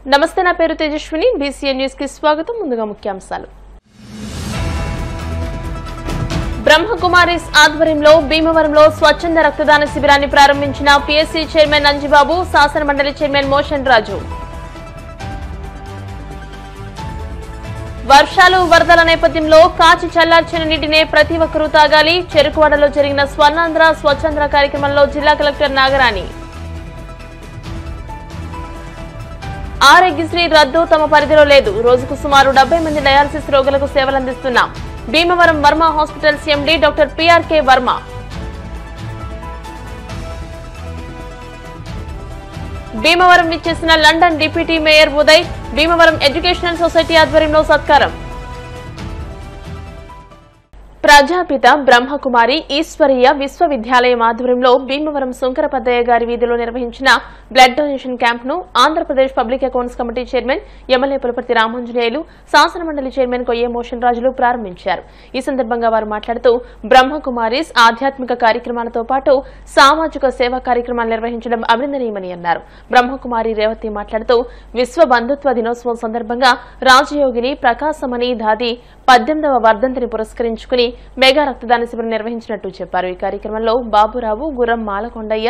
నమస్తే, నా పేరు తేజస్విని. బీసీఎన్ న్యూస్ కి స్వాగతం. ముందుగా ముఖ్యాంశాలు. బ్రహ్మకుమారీస్ ఆధ్వర్యంలో భీమవరంలో స్వచ్ఛంద రక్తదాన శిబిరాన్ని ప్రారంభించిన పీఎస్సీ చైర్మన్ అంజిబాబు, శాసన మండలి చైర్మన్ మోషన్ రాజు. వర్షాలు వరదల నేపథ్యంలో కాచి చల్లార్చిన నీటినే ప్రతి ఒక్కరూ తాగాలి. చెరుకువాడలో జరిగిన స్వర్ణాంధ్ర స్వచ్ఛంద కార్యక్రమంలో జిల్లా కలెక్టర్ నాగరాణి. ఆరోగ్యశ్రీ రద్దు తమ పరిధిలో లేదు. రోజుకు సుమారు 70 మంది డయాలసిస్ రోగులకు సేవలందిస్తున్నాం. Bhimavaram Varma hospitals MD doctor PRK Varma. Bhimavaram విచ్చేసిన London deputy mayor Uday. Bhimavaram educational society ఆధ్వర్యంలో సత్కారం. ప్రజాపిత బ్రహ్మకుమారి ఈశ్వరీయ విశ్వవిద్యాలయం ఆధ్వర్యంలో భీమవరం శంకరపద్దయ్య గారి వీధిలో నిర్వహించిన బ్లడ్ డొనేషన్ క్యాంప్ ను Andhra Pradesh public accounts committee chairman MLA Pulaparthi Ramanjaneyulu, శాసన మండలి చైర్మన్ కొయ్యే మోషన్ రాజులు ప్రారంభించారు. ఈ సందర్భంగా వారు మాట్లాడుతూ బ్రహ్మకుమారీస్ ఆధ్యాత్మిక కార్యక్రమాలతో పాటు సామాజిక సేవా కార్యక్రమాలు నిర్వహించడం అభినందనీయమని అన్నారు. బ్రహ్మకుమారి రేవతి మాట్లాడుతూ విశ్వ బంధుత్వ దినోత్సవం సందర్భంగా రాజయోగిని ప్రకాశమణి దాది 18వ వర్ధంతిని పురస్కరించుకుని మెగా రక్తదాన శిబిరం నిర్వహించినట్టు చెప్పారు. ఈ కార్యక్రమంలో బాబురావు, గుర్రం మాలకొండయ్య,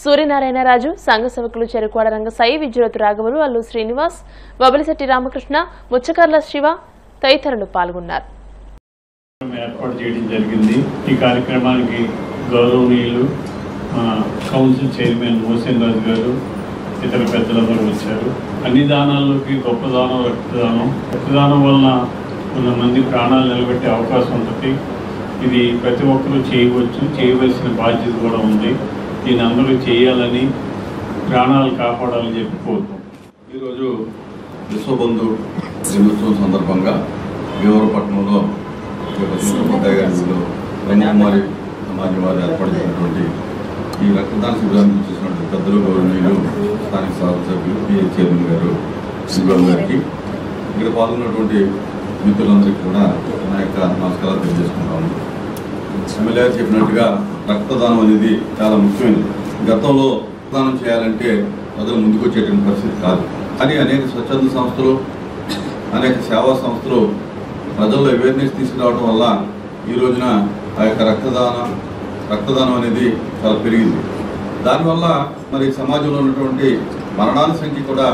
సూర్యనారాయణరాజు, సంఘ సేవకులు చెరుకువాడ రంగసాయి, విజ్యోతి రాఘవులు, అల్లు శ్రీనివాస్, వబలిశెట్టి రామకృష్ణ, ముచ్చకర్ల శివ తదితరులు పాల్గొన్నారు. ఏర్పాటు చేయడం జరిగింది. ఈ కార్యక్రమానికి గౌరవనీయులు కౌన్సిల్ చైర్మన్ మోషన్ రాజు గారు, ఇతర పెద్దలందరూ వచ్చారు. అన్ని దానాల్లోకి గొప్ప దానం రక్తదానం. రక్తదానం వలన కొంతమంది ప్రాణాలు నిలబెట్టే అవకాశం ఉంటుంది. ఇది ప్రతి ఒక్కరూ చేయవచ్చు, చేయవలసిన బాధ్యత కూడా ఉంది. దీన్ని అందరూ చేయాలని, ప్రాణాలు కాపాడాలని చెప్పి కోరుతాం. ఈరోజు విశ్వబంధు దినోత్సవం సందర్భంగా భీమవరపట్నంలో బ్రహ్మకుమారి సమాజం వారు ఏర్పాటు చేసినటువంటి ఈ రక్తదాన శిబిరాన్ని చూసినటువంటి పెద్దలు, గౌరవనీయులు, స్థానిక శాసనసభ్యులు, పిఎస్ చైర్మన్ గారు శిబిరం గారికి, ఇక్కడ పాల్గొన్నటువంటి మిత్రులందరికీ కూడా నా యొక్క నమస్కారాలు తెలియజేసుకుంటాము. ఎమ్మెల్యే చెప్పినట్టుగా రక్తదానం అనేది చాలా ముఖ్యమైనది. గతంలో రక్తదానం చేయాలంటే ప్రజలు ముందుకు వచ్చేటువంటి పరిస్థితి కాదు. కానీ అనేక స్వచ్ఛంద సంస్థలు, అనేక సేవా సంస్థలు ప్రజల్లో అవేర్నెస్ తీసుకురావడం వల్ల ఈ రోజున ఆ యొక్క రక్తదానం అనేది చాలా పెరిగింది. దానివల్ల మరి సమాజంలో ఉన్నటువంటి మరణాల సంఖ్య కూడా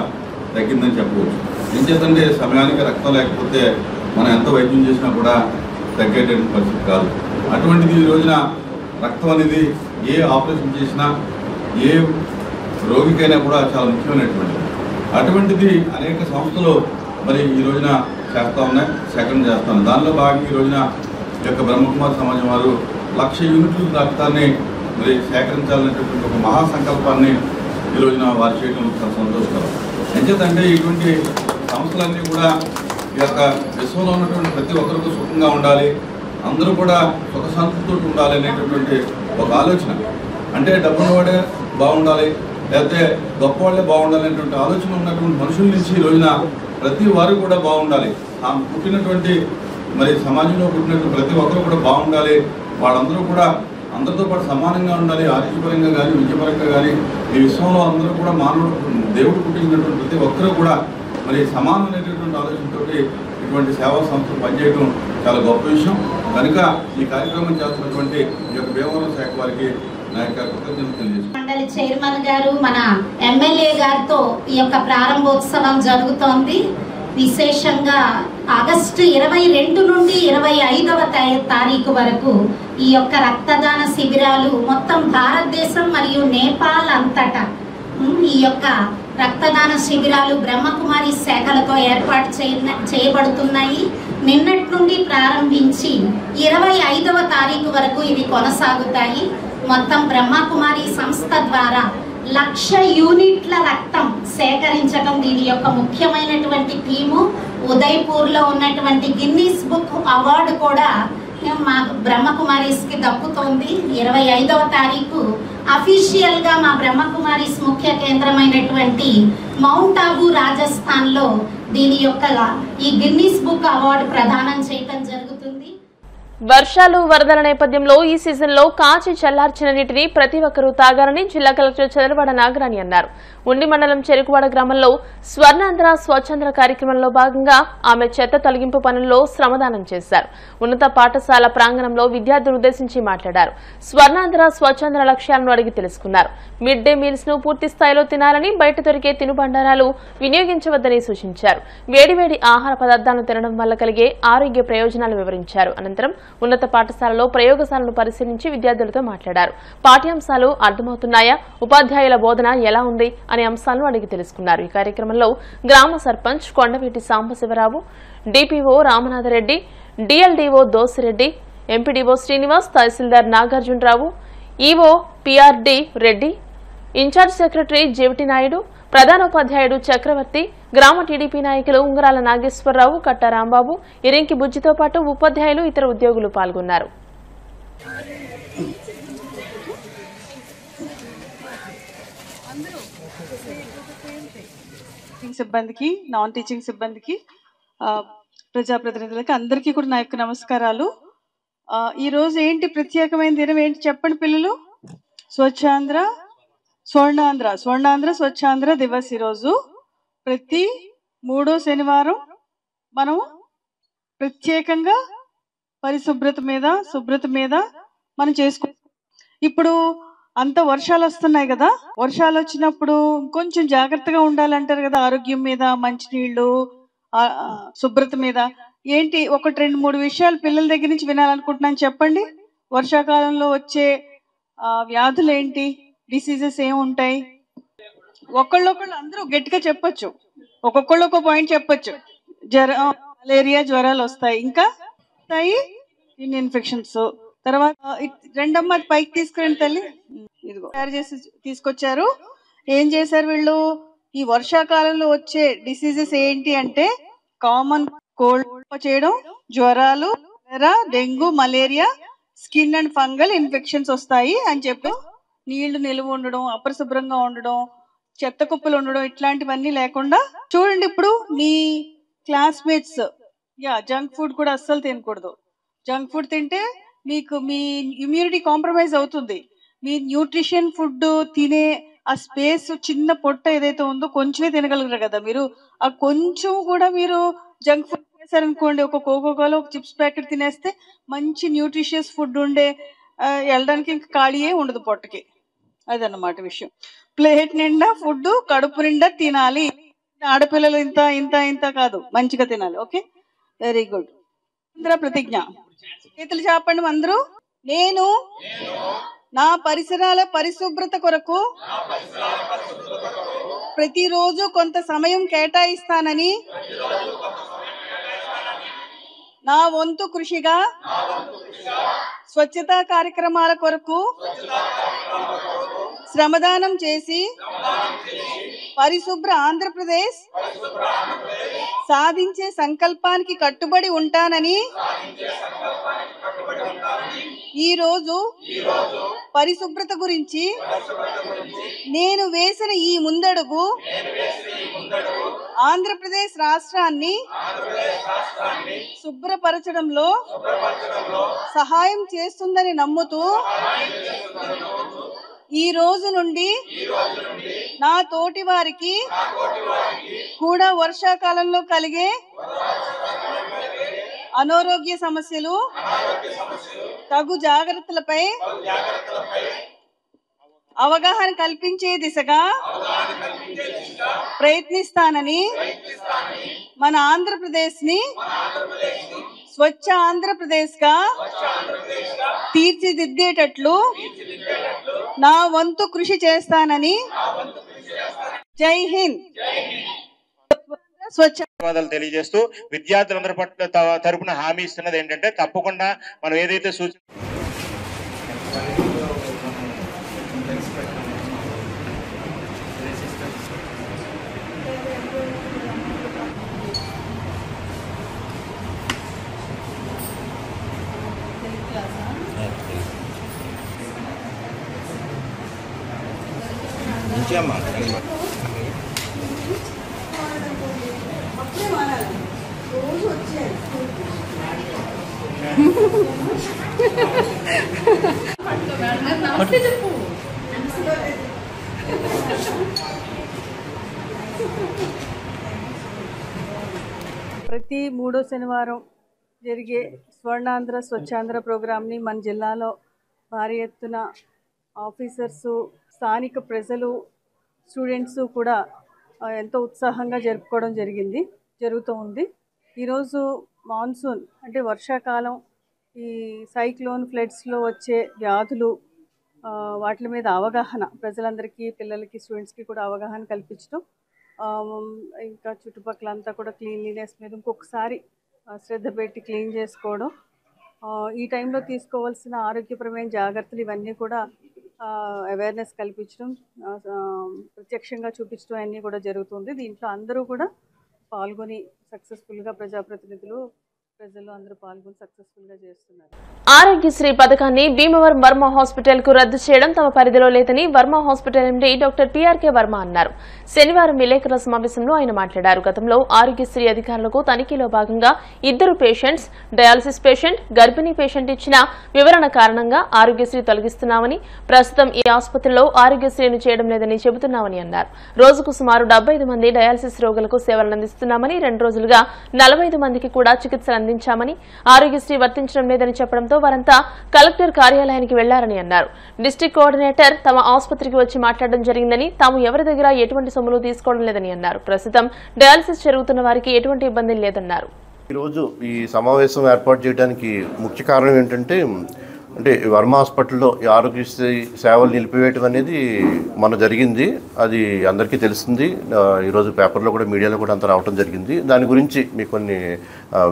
తగ్గిందని చెప్పవచ్చు. ఏం చేద్దంటే సమయానికి రక్తం లేకపోతే మనం ఎంత వైద్యం చేసినా కూడా తగ్గేటువంటి పరిస్థితి కాదు. అటువంటిది ఈ రోజున రక్తం అనేది ఏ ఆపరేషన్ చేసినా, ఏ రోగికైనా కూడా చాలా ముఖ్యమైనటువంటిది. అటువంటిది అనేక సంస్థలు మరి ఈ రోజున చేస్తూ ఉన్నాయి, సేకరణ చేస్తాను. దానిలో భాగంగా ఈ రోజున ఈ యొక్క బ్రహ్మకుమారి సమాజం వారు 1,00,000 యూనిట్ల రక్తాన్ని మరి సేకరించాలనేటటువంటి ఒక మహాసంకల్పాన్ని ఈ రోజున వారు చేయడం చాలా సంతోషకరం. ఎంచేతంటే ఇటువంటి సంస్థలన్నీ కూడా ఈ యొక్క విశ్వంలో ఉన్నటువంటి ప్రతి ఒక్కరికి సుఖంగా ఉండాలి, అందరూ కూడా సుఖశాంతితో ఉండాలి అనేటటువంటి ఒక ఆలోచన. అంటే డబ్బున్న వాడే బాగుండాలి, లేకపోతే గొప్ప వాళ్ళే బాగుండాలి అనేటువంటి ఆలోచన ఉన్నటువంటి మనుషుల నుంచి ఈ రోజున ప్రతి వారు కూడా బాగుండాలి. ఆ పుట్టినటువంటి మరి సమాజంలో పుట్టినటువంటి ప్రతి ఒక్కరు కూడా బాగుండాలి. వాళ్ళందరూ కూడా అందరితో పాటు సమానంగా ఉండాలి. ఆరోగ్యపరంగా కానీ, విద్యపరంగా కానీ ఈ విశ్వంలో అందరూ కూడా దేవుడు పుట్టినటువంటి ప్రతి ఒక్కరూ కూడా మరి సమానం అనేటటువంటి ఆలోచనతో ఇటువంటి సేవా సంస్థలు పనిచేయడం చాలా గొప్ప విషయం. కనుక ఈ కార్యక్రమం చేస్తున్నటువంటి ఈ యొక్క భీమవరం శాఖ వారికి నా యొక్క కృతజ్ఞతలు తెలియజేస్తున్నాను. మండలి చైర్మన్ గారు, మన ఎమ్మెల్యే గారితో ఈ యొక్క ప్రారంభోత్సవం జరుగుతోంది. విశేషంగా ఆగస్టు 22 నుండి 25వ తారీఖు వరకు ఈ యొక్క రక్తదాన శిబిరాలు మొత్తం భారతదేశం మరియు నేపాల్ అంతటా ఈ యొక్క రక్తదాన శిబిరాలు బ్రహ్మకుమారి శాఖలతో ఏర్పాటు చేయబడుతున్నాయి. నిన్నటి నుండి ప్రారంభించి 25వ తారీఖు వరకు ఇవి కొనసాగుతాయి. మొత్తం బ్రహ్మకుమారి సంస్థ ద్వారా 1,00,000 యూనిట్ల రక్తం సేకరించడం దీని యొక్క ముఖ్యమైనటువంటి థీము. ఉదయ్పూర్లో ఉన్నటువంటి గిన్నీస్ బుక్ అవార్డు కూడా మా బ్రహ్మకుమారీస్కి దక్కుతోంది. 25వ తారీఖు అఫీషియల్గా మా బ్రహ్మకుమారీస్ ముఖ్య కేంద్రమైనటువంటి మౌంట్ ఆబూ రాజస్థాన్లో దీని యొక్క ఈ గిన్నీస్ బుక్ అవార్డు ప్రదానం చేయటం జరుగుతుంది. వర్షాలు వరదల నేపథ్యంలో ఈ సీజన్లో కాచి చల్లార్చిన నీటిని ప్రతి ఒక్కరూ తాగాలని జిల్లా కలెక్టర్ చదలవాడ నాగరాణి అన్నారు. ఉండి మండలం చెరుకువాడ గ్రామంలో స్వర్ణాంధ్ర స్వచ్ఛంద్ర కార్యక్రమంలో భాగంగా ఆమె చెత్త తొలగింపు పనుల్లో శ్రమదానం చేశారు. ఉన్నత పాఠశాల ప్రాంగణంలో విద్యార్థులను ఉద్దేశించి మాట్లాడారు. స్వర్ణాంధ్ర స్వచ్ఛంద్ర లక్ష్యాలను అడిగి తెలుసుకున్నారు. మిడ్ డే మీల్స్ ను పూర్తి స్థాయిలో తినాలని, బయట దొరికే తినుబండారాలు వినియోగించవద్దని సూచించారు. వేడివేడి ఆహార పదార్థాలను తినడం వల్ల కలిగే ఆరోగ్య ప్రయోజనాలు వివరించారు. అనంతరం ఉన్నత పాఠశాలలో ప్రయోగశాలను పరిశీలించి విద్యార్థులతో మాట్లాడారు. పాఠ్యాంశాలు అర్థమవుతున్నాయా, ఉపాధ్యాయుల బోధన ఎలా ఉంది అనే అంశాలను అడిగి తెలుసుకున్నారు. ఈ కార్యక్రమంలో గ్రామ sarpanch Kondaveeti Sambasivarao, DPO Ramanathareddy, DLDO Dosireddy, MPDO Srinivas, tahsildar Nagarjunarao, EO PRD Reddy, incharge secretary JVT Naidu, ప్రధానోపాధ్యాయుడు చక్రవర్తి, గ్రామ టీడీపీ నాయకులు ఉంగరాల నాగేశ్వరరావు, కట్ట రాంబాబు, ఇరింకి బుజ్జితో పాటు ఉపాధ్యాయులు, ఇతర ఉద్యోగులు పాల్గొన్నారు. సిబ్బందికి, నాన్ టీచింగ్ సిబ్బందికి, ప్రజాప్రతినిధులకి అందరికీ కూడా నా యొక్క నమస్కారాలు. ఈ రోజు ఏంటి ప్రత్యేకమైన దినం ఏంటి చెప్పండి పిల్లలు? స్వర్ణాంధ్ర స్వచ్ఛాంధ్ర దివస్. ఈరోజు ప్రతి 3వ శనివారం మనం ప్రత్యేకంగా శుభ్రత మీద మనం చేసుకుంటాం. ఇప్పుడు అంత వర్షాలు వస్తున్నాయి కదా, వర్షాలు వచ్చినప్పుడు కొంచెం జాగ్రత్తగా ఉండాలంటారు కదా, ఆరోగ్యం మీద, మంచినీళ్ళు, శుభ్రత మీద. ఏంటి 1-2-3 విషయాలు పిల్లల దగ్గర నుంచి వినాలనుకుంటున్నాను, చెప్పండి. వర్షాకాలంలో వచ్చే వ్యాధులు ఏంటి, డిసీజెస్ ఏముంటాయి? ఒకళ్ళొకళ్ళు అందరూ గట్టిగా చెప్పొచ్చు, ఒక్కొక్కళ్ళు ఒక్కో పాయింట్ చెప్పొచ్చు. మలేరియా, జ్వరాలు వస్తాయి, ఇంకా స్కిన్ ఇన్ఫెక్షన్స్. తర్వాత రెండమ్మ పైకి తీసుకురండి తల్లి. ఇదిగో తయారు చేసి తీసుకొచ్చారు. ఏం చేశారు వీళ్ళు? ఈ వర్షాకాలంలో వచ్చే డిసీజెస్ ఏంటి అంటే కామన్ కోల్డ్ చేయడం, జ్వరాలు, dengue, malaria, skin and fungal infections వస్తాయి అని చెప్పి, నీళ్లు నిలువ ఉండడం, అపరిశుభ్రంగా ఉండడం, చెత్త కుప్పలు ఉండడం, ఇట్లాంటివన్నీ లేకుండా చూడండి. ఇప్పుడు మీ క్లాస్మేట్స్ జంక్ ఫుడ్ కూడా అస్సలు తినకూడదు. జంక్ ఫుడ్ తింటే మీకు మీ ఇమ్యూనిటీ కాంప్రమైజ్ అవుతుంది. మీ న్యూట్రిషన్ ఫుడ్ తినే ఆ స్పేస్, చిన్న పొట్ట ఏదైతే ఉందో కొంచెమే తినగలరు కదా మీరు. ఆ కొంచెం కూడా మీరు జంక్ ఫుడ్ తినేసారనుకోండి, ఒక కోకోకోలా, ఒక చిప్స్ ప్యాకెట్ తినేస్తే మంచి న్యూట్రిషియస్ ఫుడ్ ఉండే వెళ్ళడానికి ఇంకా ఖాళీయే ఉండదు పొట్టకి. అదన్నమాట విషయం. ప్లేట్ నిండా ఫుడ్, కడుపు నిండా తినాలి. ఆడపిల్లలు ఇంత ఇంత ఇంత కాదు, మంచిగా తినాలి. Okay, very good. ప్రతిజ్ఞ, చేతులు చాపండి అందరూ. నేను నా పరిసరాల పరిశుభ్రత కొరకు ప్రతిరోజు కొంత సమయం కేటాయిస్తానని నా వంతు కృషిగా స్వచ్ఛతా కార్యక్రమాల కొరకు శ్రమదానం చేసి పరిశుభ్ర ఆంధ్రప్రదేశ్ సాధించే సంకల్పానికి కట్టుబడి ఉంటానని ఈరోజు పరిశుభ్రత గురించి నేను వేసిన ఈ ముందడుగు ఆంధ్రప్రదేశ్ రాష్ట్రాన్ని శుభ్రపరచడంలో సహాయం చేస్తుందని నమ్ముతూ ఈ రోజు నుండి నా తోటి వారికి కూడా వర్షాకాలంలో కలిగే అనారోగ్య సమస్యలు, తగు జాగ్రత్తలపై అవగాహన కల్పించే దిశగా ప్రయత్నిస్తానని మన ఆంధ్రప్రదేశ్ ని స్వచ్ఛ ఆంధ్రప్రదేశ్ గా తీర్చిదిద్దేటట్లు నా వంతు కృషి చేస్తానని. జై హింద్. ధన్యవాదాలు తెలియజేస్తూ విద్యార్థులందరి పట్ల తరపున హామీ ఇస్తున్నది ఏంటంటే తప్పకుండా మనం ఏదైతే సూచన రోజు వచ్చారు ప్రతి మూడో శనివారం జరిగే స్వర్ణాంధ్ర స్వచ్ఛాంధ్ర ప్రోగ్రామ్ని మన జిల్లాలో భారీ ఎత్తున ఆఫీసర్సు, స్థానిక ప్రజలు, స్టూడెంట్స్ కూడా ఎంతో ఉత్సాహంగా జరుగుతూ ఉంది. ఈరోజు మాన్సూన్ అంటే వర్షాకాలం, ఈ సైక్లోన్, ఫ్లడ్స్లో వచ్చే వ్యాధులు, వాటి మీద అవగాహన ప్రజలందరికీ, పిల్లలకి, స్టూడెంట్స్కి కూడా అవగాహన కల్పించడం, ఇంకా చుట్టుపక్కలంతా కూడా క్లీన్లీనెస్ మీద ఇంకొకసారి శ్రద్ధ పెట్టి క్లీన్ చేసుకోవడం, ఈ టైంలో తీసుకోవాల్సిన ఆరోగ్యపరమైన జాగ్రత్తలు ఇవన్నీ కూడా అవేర్నెస్ కల్పించడం, ప్రత్యక్షంగా చూపించడం అన్నీ కూడా జరుగుతుంది. దీంట్లో అందరూ కూడా పాల్గొని సక్సెస్ఫుల్గా ప్రజాప్రతినిధులు, ప్రజలు అందరూ పాల్గొని సక్సెస్ఫుల్గా చేస్తున్నారు. ఆరోగ్యశ్రీ పథకాన్ని భీమవరం వర్మ హాస్పిటల్ కు రద్దు చేయడం తమ పరిధిలో లేదని Varma hospital MD doctor PRK Varma అన్నారు. శనివారం విలేకరుల సమావేశంలో ఆయన మాట్లాడారు. గతంలో ఆరోగ్యశ్రీ అధికారులకు తనిఖీలో భాగంగా 2 పేషెంట్స్, డయాలసిస్ పేషెంట్, గర్భిణీ పేషెంట్ ఇచ్చిన వివరణ కారణంగా ఆరోగ్యశ్రీ తొలగిస్తున్నామని, ప్రస్తుతం ఈ ఆసుపత్రిలో ఆరోగ్యశ్రీని చేయడం లేదని చెబుతున్నామని అన్నారు. రోజుకు సుమారు 75 మంది డయాలసిస్ రోగులకు సేవలందిస్తున్నామని, 2 రోజులుగా 45 మందికి కూడా చికిత్సలు అందించామని, ఆరోగ్యశ్రీ వర్తించడం లేదని చెప్పడంతో వారంతా కలెక్టర్ కార్యాలయానికి వెళ్లారని అన్నారు. డిస్ట్రిక్ట్ కోఆర్డినేటర్ తమ ఆసుపత్రికి వచ్చి మాట్లాడడం జరిగిందని, తాము ఎవరి దగ్గర ఎటువంటి సొమ్ములు తీసుకోవడం లేదని అన్నారు. ప్రస్తుతం డయాలసిస్ జరుగుతున్న వారికి ఎటువంటి ఇబ్బంది లేదన్నారు. ఈరోజు ఈ సమావేశం ఏర్పాటు చేయడానికి ముఖ్య కారణం ఏంటంటే, వర్మ హాస్పిటల్లో ఈ ఆరోగ్యశ్రీ సేవలు నిలిపివేయటం అనేది మన జరిగింది. అది అందరికీ తెలిసింది. ఈరోజు పేపర్లో కూడా, మీడియాలో కూడా అంతా రావడం జరిగింది. దాని గురించి మీకు కొన్ని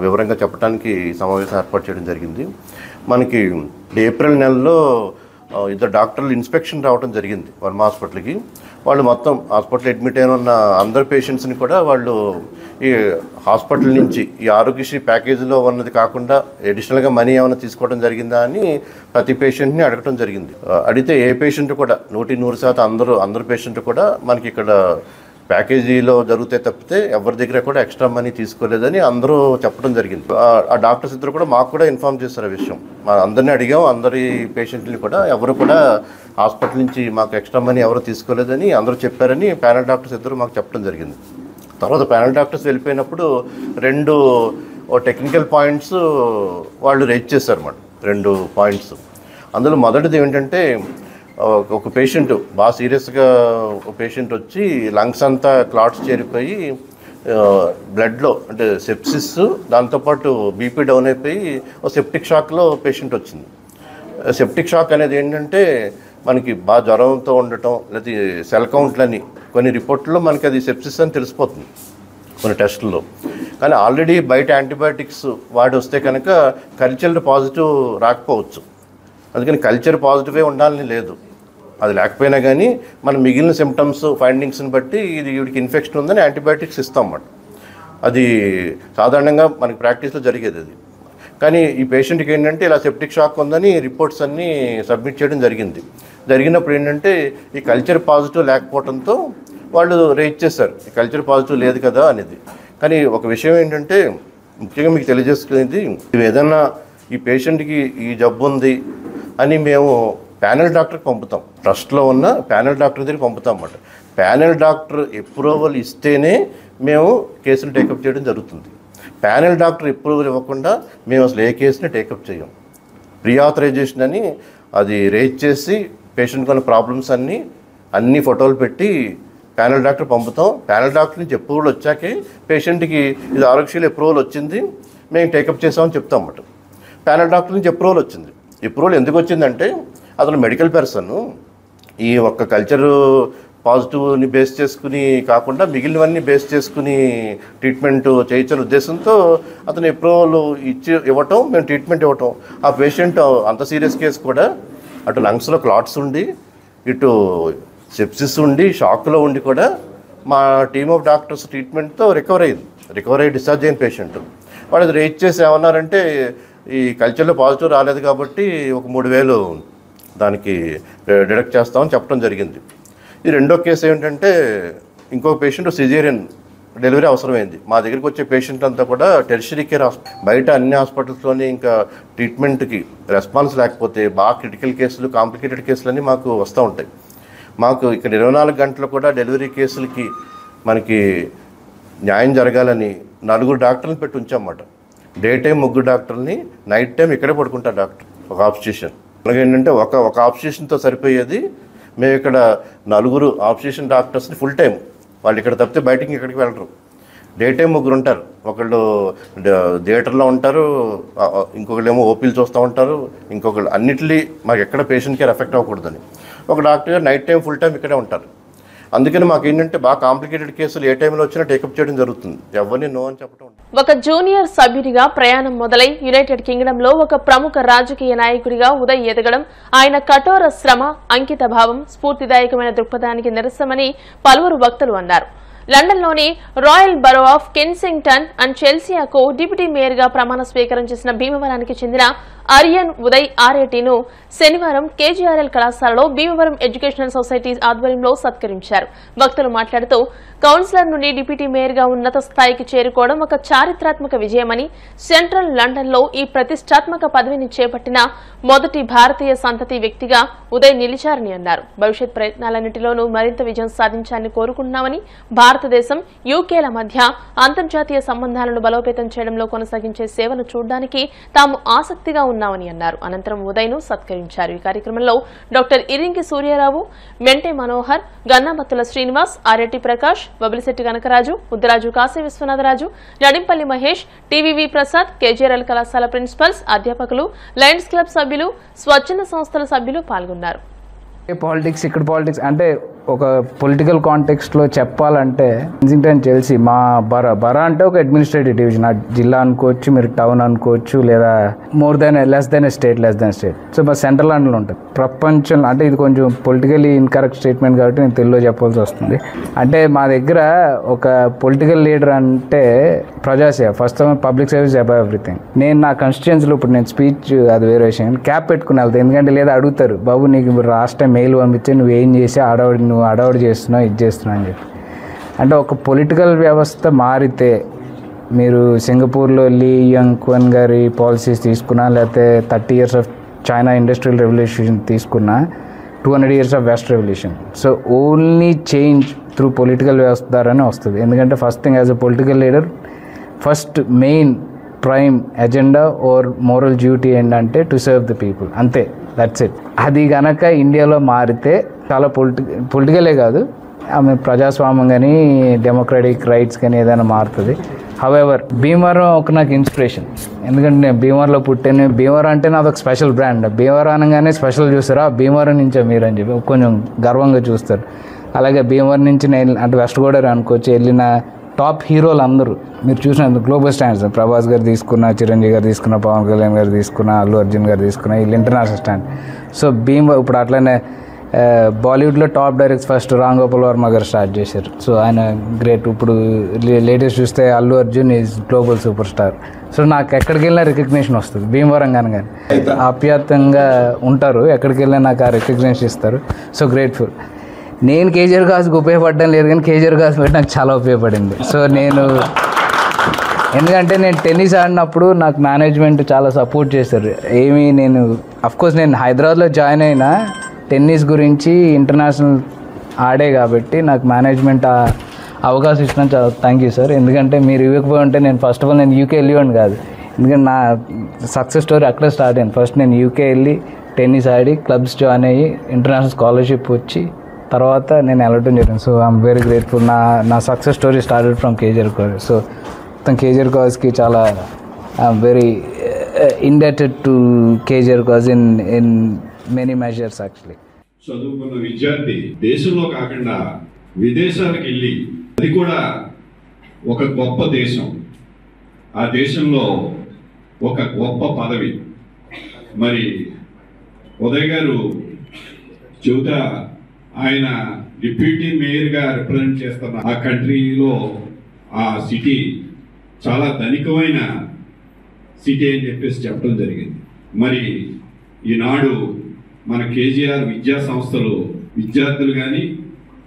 వివరంగా చెప్పడానికి సమావేశం ఏర్పాటు చేయడం జరిగింది. మనకి ఏప్రిల్ నెలలో 2 డాక్టర్లు ఇన్స్పెక్షన్ రావడం జరిగింది వర్మ హాస్పిటల్కి. వాళ్ళు మొత్తం హాస్పిటల్ అడ్మిట్ అయిన ఉన్న అందరు పేషెంట్స్ని కూడా వాళ్ళు ఈ హాస్పిటల్ నుంచి ఈ ఆరోగ్యశ్రీ ప్యాకేజీలో ఉన్నది కాకుండా అడిషనల్గా మనీ ఏమైనా తీసుకోవడం జరిగిందా అని ప్రతి పేషెంట్ని అడగటం జరిగింది. అడిగితే ఏ పేషెంట్ కూడా 100% అందరు పేషెంట్ కూడా మనకి ఇక్కడ ప్యాకేజీలో జరిగితే తప్పితే ఎవరి దగ్గర కూడా ఎక్స్ట్రా మనీ తీసుకోలేదని అందరూ చెప్పడం జరిగింది. ఆ డాక్టర్స్ ఇద్దరు కూడా మాకు కూడా ఇన్ఫార్మ్ చేస్తారు ఆ విషయం. అందరినీ అడిగాం, అందరి పేషెంట్ని కూడా ఎవరు కూడా హాస్పిటల్ నుంచి మాకు ఎక్స్ట్రా మనీ ఎవరు తీసుకోలేదని అందరూ చెప్పారని ప్యానల్ డాక్టర్స్ ఇద్దరు మాకు చెప్పడం జరిగింది. తర్వాత ప్యానల్ డాక్టర్స్ వెళ్ళిపోయినప్పుడు 2 టెక్నికల్ పాయింట్స్ వాళ్ళు రైజ్ చేశారు అన్నమాట. 2 పాయింట్స్. అందులో మొదటిది ఏంటంటే, ఒక పేషెంట్ బాగా సీరియస్గా ఒక పేషెంట్ వచ్చి లంగ్స్ అంతా క్లాట్స్ చేరిపోయి బ్లడ్లో అంటే సెప్సిస్, దాంతోపాటు బీపీ డౌన్ అయిపోయి ఒక సెప్టిక్ షాక్లో పేషెంట్ వచ్చింది. సెప్టిక్ షాక్ అనేది ఏంటంటే మనకి బాగా జ్వరంతో ఉండటం, లేదా సెల్ కౌంట్లని కొన్ని రిపోర్ట్లో మనకి అది సెప్సిస్ అని తెలిసిపోతుంది కొన్ని టెస్టుల్లో. కానీ ఆల్రెడీ బయట యాంటీబయాటిక్స్ వాడి వస్తే కనుక కల్చర్ పాజిటివ్ రాకపోవచ్చు. అందుకని కల్చర్ పాజిటివే ఉండాలని లేదు. అది లేకపోయినా కానీ మనం మిగిలిన సిమ్టమ్స్, ఫైండింగ్స్ని బట్టి వీడికి ఇన్ఫెక్షన్ ఉందని యాంటీబయాటిక్స్ ఇస్తాం అన్నమాట. అది సాధారణంగా మనకి ప్రాక్టీస్లో జరిగేది అది. కానీ ఈ పేషెంట్కి ఏంటంటే ఇలా సెప్టిక్ షాక్ ఉందని రిపోర్ట్స్ అన్నీ సబ్మిట్ చేయడం జరిగినప్పుడు ఏంటంటే ఈ కల్చర్ పాజిటివ్ లేకపోవడంతో వాళ్ళు రేట్ చేశారు, ఈ కల్చర్ పాజిటివ్ లేదు కదా అనేది. కానీ ఒక విషయం ఏంటంటే ముఖ్యంగా మీకు తెలియజేసుకునేది, ఏదన్నా ఈ పేషెంట్కి ఈ జబ్బు ఉంది అని మేము ప్యానల్ డాక్టర్కి పంపుతాం. ట్రస్ట్లో ఉన్న ప్యానల్ డాక్టర్ దగ్గరికి పంపుతాం అన్నమాట. ప్యానల్ డాక్టర్ అప్రూవల్ ఇస్తేనే మేము కేసులు టేకప్ చేయడం జరుగుతుంది. ప్యానల్ డాక్టర్ అప్రూవల్ ఇవ్వకుండా మేము అసలు ఏ కేసుని టేకప్ చేయం. ప్రీ ఆథరైజేషన్ అని అది రేజ్ చేసి పేషెంట్కి ఉన్న ప్రాబ్లమ్స్ అన్ని ఫోటోలు పెట్టి ప్యానల్ డాక్టర్ పంపుతాం. ప్యానల్ డాక్టర్ నుంచి అప్రూవల్ వచ్చాకే పేషెంట్కి ఇది ఆరోగ్యశ్రీ అప్రూవల్ వచ్చింది, మేము టేకప్ చేసామని చెప్తాం అన్నమాట. ప్యానల్ డాక్టర్ నుంచి అప్రూవల్ వచ్చింది. అప్రూవల్ ఎందుకు వచ్చిందంటే అతను మెడికల్ పర్సన్, ఈ ఒక్క కల్చర్ పాజిటివ్ని బేస్ చేసుకుని కాకుండా మిగిలినవన్నీ బేస్ చేసుకుని ట్రీట్మెంట్ చేయించిన ఉద్దేశంతో అతను అప్రూవల్ ఇవ్వటం, మేము ట్రీట్మెంట్ ఇవ్వటం. ఆ పేషెంట్ అంత సీరియస్ కేసు కూడా అటు లంగ్స్లో క్లాట్స్ ఉండి, ఇటు సెప్సిస్ ఉండి, షాక్లో ఉండి కూడా మా టీమ్ ఆఫ్ డాక్టర్స్ ట్రీట్మెంట్తో రికవర్ అయ్యి డిశ్చార్జ్ అయిన పేషెంట్. వాళ్ళు అది రేట్ చేసి ఏమన్నారంటే ఈ కల్చర్లో పాజిటివ్ రాలేదు కాబట్టి ఒక 3,000 దానికి డిడక్ట్ చేస్తామని చెప్పడం జరిగింది. ఈ రెండో కేసు ఏంటంటే ఇంకో పేషెంట్ సిజేరియన్ డెలివరీ అవసరమైంది. మా దగ్గరికి వచ్చే పేషెంట్ అంతా కూడా టెర్షరీ కేర్ బయట అన్ని హాస్పిటల్స్లోని ఇంకా ట్రీట్మెంట్కి రెస్పాన్స్ లేకపోతే బాగా క్రిటికల్ కేసులు, కాంప్లికేటెడ్ కేసులన్నీ మాకు వస్తూ ఉంటాయి. మాకు ఇక్కడ 24 గంటలు కూడా డెలివరీ కేసులకి మనకి న్యాయం జరగాలని 4 డాక్టర్ని పెట్టి ఉంచామన్నమాట. డే టైం 3 డాక్టర్ని, నైట్ టైం ఇక్కడే పడుకుంటారు డాక్టర్, ఒక ఆబ్స్టిషన్. అలాగే ఏంటంటే ఒక ఆబ్స్టిషన్తో సరిపోయేది. మేము ఇక్కడ 4 ఆబ్స్టిషన్ డాక్టర్స్ని ఫుల్ టైం, వాళ్ళు ఇక్కడ తప్పితే బయటికి ఇక్కడికి వెళ్ళరు. డే టైం 3 ఉంటారు. ఒకళ్ళు థియేటర్లో ఉంటారు, ఇంకొకళ్ళు ఏమో ఓపీలు చూస్తూ ఉంటారు, ఇంకొకళ్ళు అన్నిటినీ మాకు ఎక్కడ పేషెంట్ కేర్ ఎఫెక్ట్ అవ్వకూడదని ఒక doctor night time full time ఇక్కడే ఉంటారు. అందుకని మాకు ఏంటంటే బాగా కాంప్లికేటెడ్ కేసులు ఏ టైంలో వచ్చినా టేకప్ చేయడం జరుగుతుంది. ఎవరిని నో అని చెప్పడం. ఒక జూనియర్ సభ్యుడిగా ప్రయాణం మొదలై యునైటెడ్ కింగ్డమ్ లో ఒక ప్రముఖ రాజకీయ నాయకుడిగా ఉదయ్ ఎదగడం ఆయన కఠోర శ్రమ, అంకిత భావం, స్ఫూర్తిదాయకమైన దృక్పథానికి నిరసనమని పలువురు వక్తలు అన్నారు. లండన్లోని royal borough of Kensington and చెల్సియాకు డిప్యూటీ మేయర్గా ప్రమాణ స్వీకారం చేసిన భీమవరానికి చెందిన అరియన్ ఉదయ్ ఆర్ఏటీను శనివారం కేజీఆర్ఎల్ కళాశాలలో భీమవరం ఎడ్యుకేషనల్ సొసైటీ ఆధ్వర్యంలో సత్కరించారు. వక్తలు మాట్లాడుతూ కౌన్సిలర్ నుండి డిప్యూటీ మేయర్గా ఉన్నత స్థాయికి చేరుకోవడం ఒక చారిత్రాత్మక విజయమని, సెంట్రల్ లండన్లో ఈ ప్రతిష్టాత్మక పదవిని చేపట్టిన మొదటి భారతీయ సంతతి వ్యక్తిగా ఉదయ్ నిలిచారని అన్నారు. భవిష్యత్ ప్రయత్నాలన్నింటిలోనూ మరింత విజయం సాధించాలని కోరుకుంటున్నామని, భారతదేశం యూకేల మధ్య అంతర్జాతీయ సంబంధాలను బలోపేతం చేయడంలో కొనసాగించే సేవను చూడడానికి తాము ఆసక్తిగా ఉన్నామని అన్నారు. అనంతరం ఉదయ్ను సత్కరించారు. ఈ కార్యక్రమంలో డాక్టర్ ఇరింకి సూర్యారావు, మెంటే మనోహర్, గన్నామత్తుల శ్రీనివాస్, ఆర్ఎటి ప్రకాష్, బబిలిశెట్టి కనకరాజు, ముద్దరాజు కాశీ విశ్వనాథరాజు, నడింపల్లి మహేష్, టీవీవీ ప్రసాద్, కేజీఆర్ఎల్ కళాశాల ప్రిన్సిపల్స్, అధ్యాపకులు, లయన్స్ క్లబ్ సభ్యులు, స్వచ్ఛంద సంస్థల సభ్యులు పాల్గొన్నారు. పాలిటిక్స్ ఇక్కడ పాలిటిక్స్ అంటే ఒక పొలిటికల్ కాంటెక్స్ట్లో చెప్పాలంటే కెన్సింగ్టన్ చెల్సీ మా బరా అంటే ఒక అడ్మినిస్ట్రేటివ్ డివిజన్. ఆ జిల్లా అనుకోవచ్చు, మీరు టౌన్ అనుకోవచ్చు, లేదా లెస్ దెన్ స్టేట్. సో మా సెంట్రల్ లండన్లో ఉంటుంది. ప్రపంచంలో అంటే ఇది కొంచెం పొలిటికలీ ఇన్కరెక్ట్ స్టేట్మెంట్ కాబట్టి నేను తెలుగులో చెప్పాల్సి వస్తుంది. అంటే మా దగ్గర ఒక పొలిటికల్ లీడర్ అంటే ప్రజాసేవ, first public service above everything. నేను నా కాన్స్టిట్యుయెన్సీలో ఇప్పుడు నేను స్పీచ్ అది వేరే విషయం క్యాప్ పెట్టుకుని వెళ్తాను. ఎందుకంటే లేదా అడుగుతారు, బాబు నీకు రాష్ట్ర మెయిల్ పంపించే నువ్వేం చేసి నువ్వు అడవాడు చేస్తున్నావు, ఇది చేస్తున్నావు అని చెప్పి. అంటే ఒక పొలిటికల్ వ్యవస్థ మారితే మీరు సింగపూర్లో లీ యంగ్ క్వన్ గారి పాలసీస్ తీసుకున్నా, లేకపోతే 30 years of China industrial revolution తీసుకున్నా, 200 years of west revolution. So only change through political వ్యవస్థ ద్వారానే వస్తుంది. ఎందుకంటే first thing as a political leader first main prime agenda or moral duty ఏంటంటే to serve the people, అంతే, that's it. అది కనుక ఇండియాలో మారితే చాలా పొలిటికలే కాదు, ఆమె ప్రజాస్వామ్యం కానీ డెమోక్రటిక్ రైట్స్ కానీ ఏదైనా మారుతుంది. హవెవర్ భీమవరం ఒక నాకు ఇన్స్పిరేషన్. ఎందుకంటే నేను భీమవరంలో పుట్టాను. భీమవరం అంటే నాది ఒక స్పెషల్ బ్రాండ్. భీమవరం అనగానే స్పెషల్ చూస్తారా, భీమవరం నుంచే మీరు అని చెప్పి కొంచెం గర్వంగా చూస్తారు. అలాగే భీమవరం నుంచి నేను అంటే వెస్ట్ గోదావరి అనుకోవచ్చు వెళ్ళిన టాప్ హీరోలు అందరూ మీరు చూసిన గ్లోబల్ స్టాండర్డ్స్. ప్రభాస్ గారు తీసుకున్న, చిరంజీవి గారు తీసుకున్న, పవన్ కళ్యాణ్ గారు తీసుకున్న, అల్లు అర్జున్ గారు తీసుకున్న, వీళ్ళు ఇంటర్నేషనల్ స్టాండ్. సో ఇప్పుడు అట్లనే బాలీవుడ్లో top directs first Ram Gopal Varma garu start చేశారు. సో ఆయన గ్రేట్. ఇప్పుడు లేటెస్ట్ చూస్తే Allu Arjun is global super star. So నాకు ఎక్కడికి వెళ్ళినా రికగ్నిషన్ వస్తుంది. భీమవరం కానీ ఆప్యాయంగా ఉంటారు, ఎక్కడికి వెళ్ళినా నాకు ఆ రికగ్నిషన్ ఇస్తారు. So grateful. నేను కేజీఆర్ కాస్కి ఉపయోగపడడం లేదు, కానీ కేజీఆర్ కాస్ పెట్టి నాకు చాలా ఉపయోగపడింది. సో ఎందుకంటే నేను టెన్నిస్ ఆడినప్పుడు నాకు మేనేజ్మెంట్ చాలా సపోర్ట్ చేశారు. నేను అఫ్కోర్స్ నేను హైదరాబాద్లో జాయిన్ అయినా టెన్నిస్ గురించి ఇంటర్నేషనల్ ఆడే కాబట్టి నాకు మేనేజ్మెంట్ అవకాశం ఇచ్చినా చాలా థ్యాంక్ యూ సార్. ఎందుకంటే మీరు ఇవ్వకపోయి ఉంటే నేను ఫస్ట్ ఆఫ్ ఆల్ నేను యూకే వెళ్ళేవాడిని కాదు. ఎందుకంటే నా సక్సెస్ స్టోరీ అక్కడే స్టార్ట్ అయింది. ఫస్ట్ నేను యూకే వెళ్ళి టెన్నిస్ ఆడి క్లబ్స్ జాయిన్ అయ్యి ఇంటర్నేషనల్ స్కాలర్షిప్ వచ్చి తర్వాత నేను వెళ్ళటం జరిగింది. So I'm very grateful. నా success story started from KGR college. So మొత్తం కేజీఆర్ కాలేజ్కి చాలా I'm very indebted to KGR college in many measures actually. చదువుకున్న విద్యార్థి దేశంలో కాకుండా విదేశాలకు వెళ్ళి, అది కూడా ఒక గొప్ప దేశం, ఆ దేశంలో ఒక గొప్ప పదవి. మరి ఉదయ్ గారు చెబుతా ఆయన డిప్యూటీ మేయర్గా రిప్రజెంట్ చేస్తున్న ఆ కంట్రీలో ఆ సిటీ చాలా ధనికమైన సిటీ అని చెప్పేసి చెప్పడం జరిగింది. మరి ఈనాడు మన కేజీఆర్ విద్యా సంస్థలు విద్యార్థులు కానీ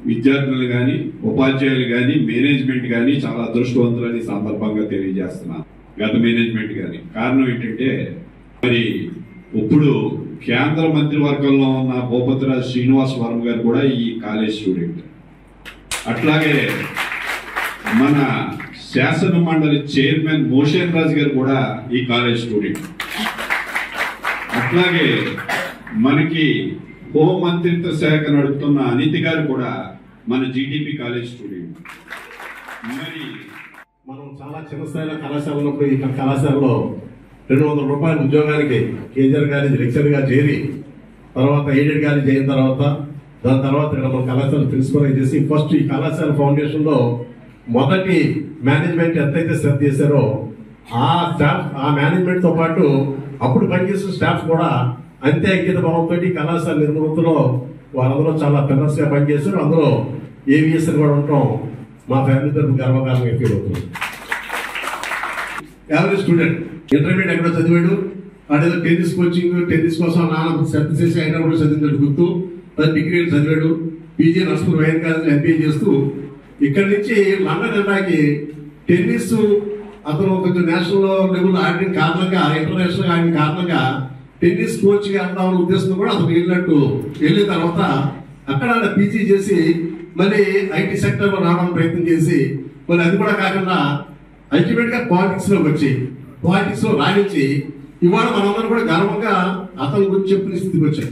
విద్యార్థులు కానీ ఉపాధ్యాయులు కానీ మేనేజ్మెంట్ కానీ చాలా అదృష్టవంతులని సందర్భంగా తెలియజేస్తున్నాను. గత మేనేజ్మెంట్ కానీ కారణం ఏంటంటే మరి ఇప్పుడు కేంద్ర మంత్రివర్గంలో ఉన్న భూపతిరాజు శ్రీనివాస్ వర్మ గారు కూడా ఈ కాలేజ్ స్టూడెంట్. అట్లాగే మన శాసన మండలి చైర్మన్ మోషన్ రాజు గారు కూడా ఈ కాలేజ్ స్టూడెంట్. అట్లాగే మనకి హోం మంత్రిత్వ శాఖ నడుపుతున్న అనితి గారు కూడా మన జీటీపీ కాలేజ్ స్టూడెంట్. మరి మనం చాలా చిన్న స్థాయిలో కళాశాల ఉన్నప్పుడు ఈ కళాశాలలో 200 రూపాయల ఉద్యోగానికి కేజీఆర్ గారి లెక్చర్గా చేరి తర్వాత ఎయిడెడ్ గారి చేరిన తర్వాత దాని తర్వాత ఇక్కడ మన కళాశాల ప్రిన్సిపల్ చేసి ఫస్ట్ ఈ కళాశాల ఫౌండేషన్ లో మొదటి మేనేజ్మెంట్ ఎంతైతే శ్రద్ధ చేశారో ఆ స్టాఫ్ ఆ మేనేజ్మెంట్ తో పాటు అప్పుడు పనిచేసిన స్టాఫ్ కూడా అంతే అంకిత భావంతో కళాశాల నిర్మాణంలో వారందరూ చాలా పెన్నర్స్ గా పనిచేశారు. అందులో ఏవిఎస్ కూడా ఉండటం మా ఫ్యామిలీ తరఫు గర్వకారణంగా ఫీల్ అవుతుంది. యావరేజ్ స్టూడెంట్ ఇంటర్మీడియట్ ఎక్కడో చదివాడు, వాడేదో టెన్నిస్ కోచింగ్ టెన్నిస్ కోసం నాన్న శ్రద్ధ చేసి హైదరాబాద్ చదివినట్టు గుర్తు డిగ్రీలు చదివాడు. PG Narsapur YN college MPa చేస్తూ ఇక్కడి నుంచి లండన్ వెళ్ళడానికి టెన్నిస్ అతను కొంచెం నేషనల్ లెవెల్ ఆడిన కారణంగా ఇంటర్నేషనల్ ఆడిన కారణంగా టెన్నిస్ కోచ్ గా వెళ్దామన్న ఉద్దేశంతో కూడా అతను వెళ్ళిన తర్వాత అక్కడ పీజీ చేసి మళ్ళీ ఐటీ సెక్టర్ లో రావడానికి ప్రయత్నం చేసి మళ్ళీ అది కూడా కాకుండా అల్టిమేట్ గా పాలిటిక్స్ లోకి వచ్చి పాలిటిక్స్ లో రాణించి ఇవాళ మనందరం కూడా గర్వంగా అతని గురించి చెప్పిన స్థితికి వచ్చాం.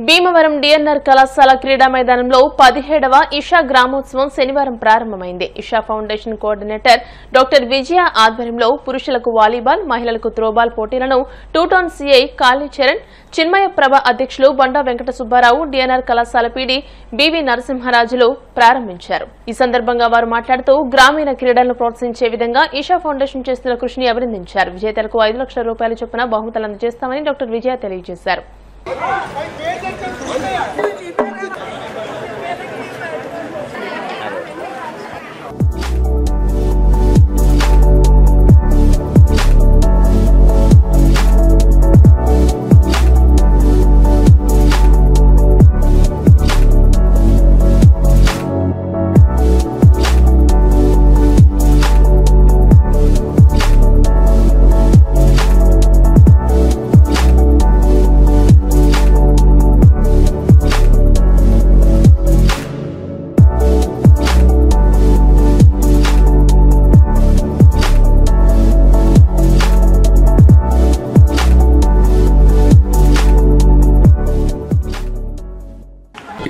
భీమవరం డిఎన్ఆర్ కళాశాల క్రీడా మైదానంలో 17వ ఇషా గ్రామోత్సవం శనివారం ప్రారంభమైంది. ఇషా ఫౌండేషన్ కోఆర్డినేటర్ డాక్టర్ విజయ ఆధ్వర్యంలో పురుషులకు వాలీబాల్, మహిళలకు త్రోబాల్ పోటీలను టూటౌన్ సిఐ కాళీచరణ్, చిన్మయ ప్రభ అధ్యక్షులు బండా వెంకట సుబ్బారావు, డిఎన్ఆర్ కళాశాల పీడీ బివి నరసింహరాజులు ప్రారంభించారు. ఈ సందర్భంగా వారు మాట్లాడుతూ గ్రామీణ క్రీడలను ప్రోత్సహించే విధంగా ఇషా ఫౌండేషన్ చేస్తున్న కృషిని అభినందించారు. విజేతలకు 5 లక్షల రూపాయల చొప్పున బహుమతులు అందజేస్తామని డాక్టర్ విజయ తెలియజేశారు.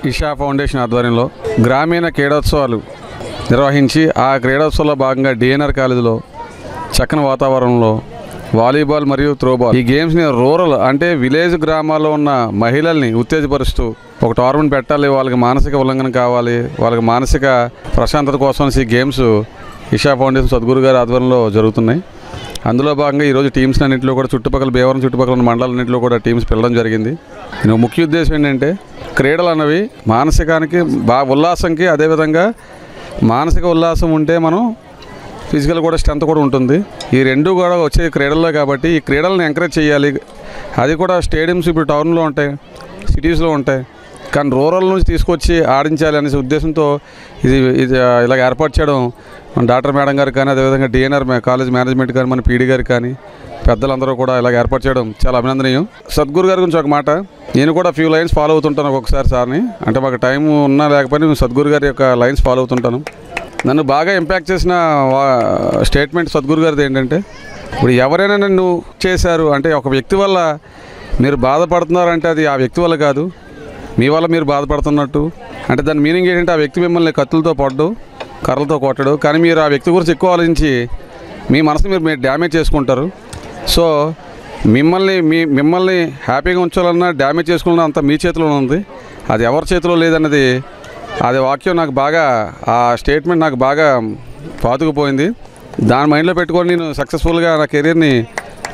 ఇషా ఫౌండేషన్ ఆధ్వర్యంలో గ్రామీణ క్రీడోత్సవాలు నిర్వహించి ఆ క్రీడోత్సవంలో భాగంగా డిఎన్ఆర్ కాలేజీలో చక్కని వాతావరణంలో వాలీబాల్ మరియు త్రోబాల్ ఈ గేమ్స్ని రూరల్ అంటే విలేజ్ గ్రామాల్లో ఉన్న మహిళల్ని ఉత్తేజపరుస్తూ ఒక టోర్నమెంట్ పెట్టాలి, వాళ్ళకి మానసిక ఉల్లంఘన కావాలి, వాళ్ళకి మానసిక ప్రశాంతత కోసం ఈ గేమ్స్ ఇషా ఫౌండేషన్ సద్గురు గారి ఆధ్వర్యంలో జరుగుతున్నాయి. అందులో భాగంగా ఈరోజు టీమ్స్ అన్నింటిలో కూడా చుట్టుపక్కల భీమవరం చుట్టుపక్కల ఉన్న మండలాలన్నింటిలో కూడా టీమ్స్ పిలవడం జరిగింది. దీని ముఖ్య ఉద్దేశం ఏంటంటే క్రీడలు అన్నవి మానసికానికి ఉల్లాసంకి, అదేవిధంగా మానసిక ఉల్లాసం ఉంటే మనం ఫిజికల్ కూడా స్ట్రెంత్ కూడా ఉంటుంది. ఈ రెండు కూడా వచ్చే క్రీడల్లో కాబట్టి ఈ క్రీడలను ఎంకరేజ్ చేయాలి. అది కూడా స్టేడియంస్ ఇప్పుడు టౌన్లో ఉంటాయి, సిటీస్లో ఉంటాయి, కానీ రూరల్ నుంచి తీసుకొచ్చి ఆడించాలి అనే ఉద్దేశంతో ఇది ఇలాగ ఏర్పాటు చేయడం డాక్టర్ మేడం గారు కానీ, అదేవిధంగా డిఎన్ఆర్ కాలేజ్ మేనేజ్మెంట్ కానీ, మన పీడీ గారు కానీ, పెద్దలందరూ కూడా ఇలాగ ఏర్పాటు చేయడం చాలా అభినందనీయం. సద్గురు గారి గురించి ఒక మాట, నేను కూడా ఫ్యూ లైన్స్ ఫాలో అవుతుంటాను ఒక్కొక్కసారి సార్ని, అంటే మాకు టైం ఉన్నా లేకపోయినా సద్గురు గారి యొక్క లైన్స్ ఫాలో అవుతుంటాను. నన్ను బాగా ఇంపాక్ట్ చేసిన స్టేట్మెంట్ సద్గురు గారిది ఏంటంటే, ఇప్పుడు ఎవరైనా నన్ను చేశారు అంటే ఒక వ్యక్తి వల్ల మీరు బాధపడుతున్నారంటే అది ఆ వ్యక్తి వల్ల కాదు, మీ వల్ల మీరు బాధపడుతున్నట్టు. అంటే దాని మీనింగ్ ఏంటంటే ఆ వ్యక్తి మిమ్మల్ని కత్తులతో పడ్డు, కర్రలతో కొట్టడు, కానీ మీరు ఆ వ్యక్తి గురించి ఎక్కువ ఆలోచించి మీ మనసు మీరు డ్యామేజ్ చేసుకుంటారు. సో మిమ్మల్ని హ్యాపీగా ఉంచాలన్నా డ్యామేజ్ చేసుకోవాలన్నా అంతా మీ చేతిలో ఉంది, అది ఎవరి చేతిలో లేదన్నది అది వాక్యం నాకు బాగా, ఆ స్టేట్మెంట్ నాకు బాగా పాతుకుపోయింది. దాని మైండ్లో పెట్టుకొని నేను సక్సెస్ఫుల్గా నా కెరీర్ని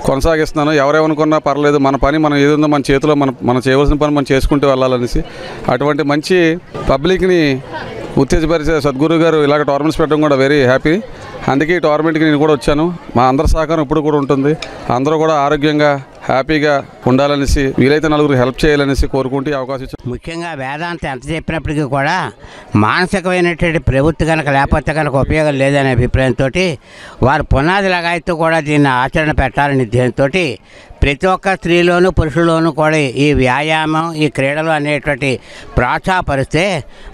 కొనసాగిస్తున్నాను. ఎవరేమనుకున్నా పర్లేదు, మన పని మనం ఏదుందో మన చేతిలో మనం చేయవలసిన పని మనం చేసుకుంటూ వెళ్ళాలనేసి అటువంటి మంచి పబ్లిక్ని ఉత్తేజపరిచే సద్గురు గారు ఇలాగ టోర్నమెంట్స్ పెట్టడం కూడా వెరీ హ్యాపీ. అందుకే ఈ టోర్నమెంట్కి నేను కూడా వచ్చాను. మా అందరి సహకారం ఇప్పుడు కూడా ఉంటుంది. అందరూ కూడా ఆరోగ్యంగా హ్యాపీగా ఉండాలనేసి వీలైతే నలుగురు హెల్ప్ చేయాలనేసి కోరుకుంటూ అవకాశం ఇచ్చారు. ముఖ్యంగా వేదాంతం ఎంత చెప్పినప్పటికీ కూడా మానసికమైనటువంటి ప్రవృత్తి కనుక లేకపోతే కనుక ఉపయోగం లేదనే అభిప్రాయంతో వారు పునాది లగాయితూ కూడా దీన్ని ఆచరణ పెట్టాలని ఉద్దేశంతో ప్రతి ఒక్క స్త్రీలోనూ పురుషుల్లోనూ కూడా ఈ వ్యాయామం ఈ క్రీడలు అనేటువంటి ప్రోత్సాహపరిస్తే